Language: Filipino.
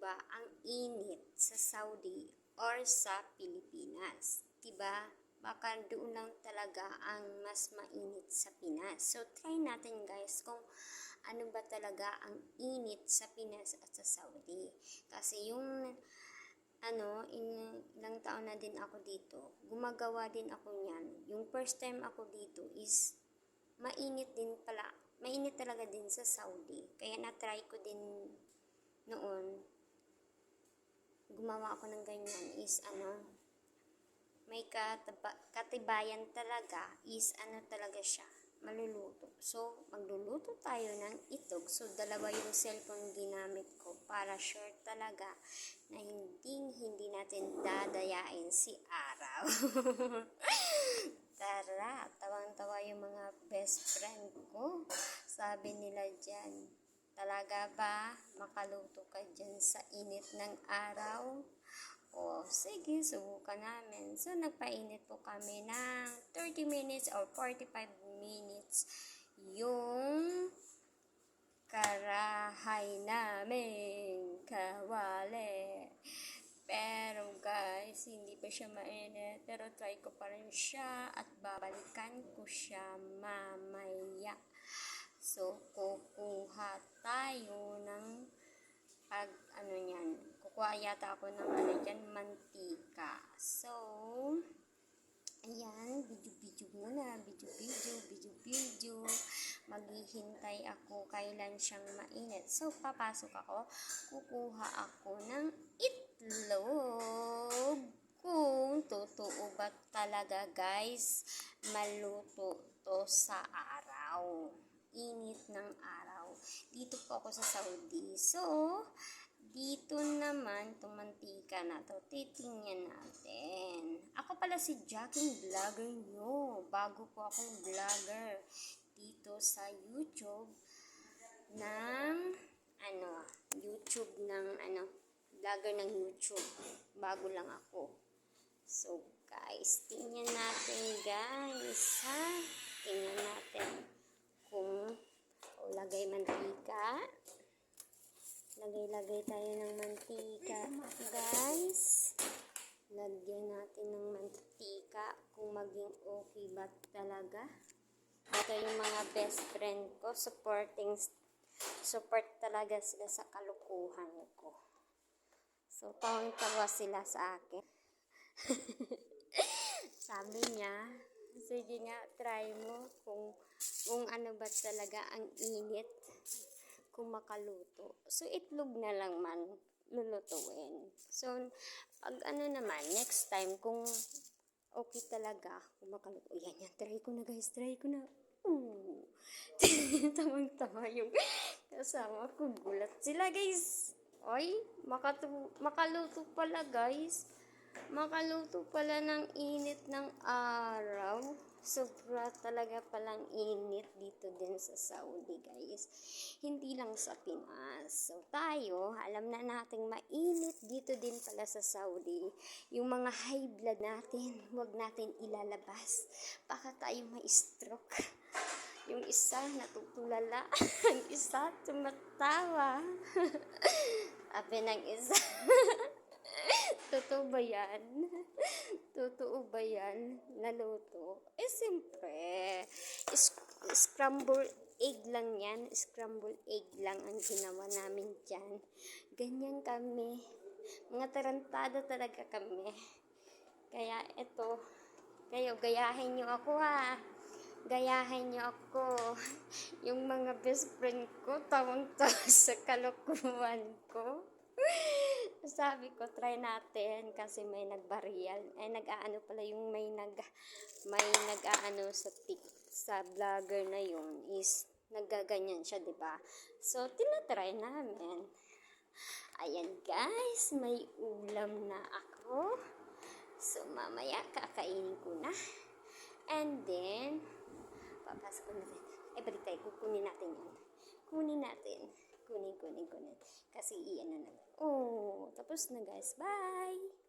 ba ang init sa Saudi or sa Pilipinas? Diba? Baka doon lang talaga ang mas mainit sa Pinas. So, try natin guys kung ano ba talaga ang init sa Pinas at sa Saudi. Kasi yung ilang taon na din ako dito, gumagawa din ako niyan. Yung first time ako dito is mainit din pala. Mainit talaga din sa Saudi. Kaya na-try ko din noon. Gumawa ako ng ganyan is may katibayan talaga is talaga siya, maluluto. So, magluluto tayo ng itlog. So, dalawa yung cellphone ginamit ko para sure talaga na hindi natin dadayain si araw. Tara, tawang-tawa yung mga best friend ko. Sabi nila dyan, talaga ba makaluto ka dyan sa init ng araw? O, sige, subukan namin. So, nagpainit po kami ng 30 minutes or 45 minutes yung karahay namin, kawali. Pero guys, hindi pa siya mainit. Pero try ko pa rin siya at babalikan ko siya mamaya. So, kukuha tayo ng kukuha yata ako ng mantika. So, ayan, video muna, video. Maghihintay ako kailan siyang mainit. So, papasok ako, kukuha ako ng itlog. Kung totoo ba talaga guys, maluto to sa araw. Init ng araw. Dito po ako sa Saudi. So, dito naman, itong mantika na to, titingnan natin. Ako pala si Jacking Vlogger nyo. Bago po akong vlogger dito sa YouTube ng, vlogger ng YouTube. Bago lang ako. So, guys, tingnan natin, guys, ha? Tingnan natin kung lagay mantika. Lagay tayo ng mantika, guys. Lagyan natin ng mantika kung maging okay ba talaga. Ito yung mga best friend ko, support talaga sila sa kalukuhan ko. So, tawang-tawa sila sa akin. Sabi niya, sige nga, try mo kung ano ba talaga ang init kung makaluto. So, itlog na lang man lulutuin. So, pag naman, next time, kung okay talaga, kung makaluto. Yan, try ko na guys, try ko na. Tawang-tawa yung kasama ko. Gulat sila guys. Oy, makaluto pala guys. Makaluto pala ng init ng araw. Sobra talaga palang init dito din sa Saudi guys. Hindi lang sa Pinas. So tayo, alam na nating mainit dito din pala sa Saudi. Yung mga high blood natin, huwag natin ilalabas. Baka tayo ma-stroke. Yung isa natutulala. Ang isa tumatawa. Sabi ng isa. Totoo ba yan? Totoo ba yan? Naluto? Siyempre. Scramble egg lang yan. Scramble egg lang ang ginawa namin dyan. Ganyan kami. Mga tarantado talaga kami. Kaya ito, kayo, gayahin nyo ako ha. Gayahin nyo ako. Yung mga best friend ko, tawang-tawa sa kalokohan ko. Sabi ko, try natin kasi may nagbarial. Nag-aano pala yung may nag-aano sa vlogger na yun is naggaganyan siya, 'di ba? So, tinatry namin. Ayan guys, may ulam na ako. So, mamaya kakainin ko na. And then, papasok ko na rin. Balik tayo, kukunin natin yan. Kunin natin. Kunin. Kasi iyan na. Oh, tapos na guys. Bye!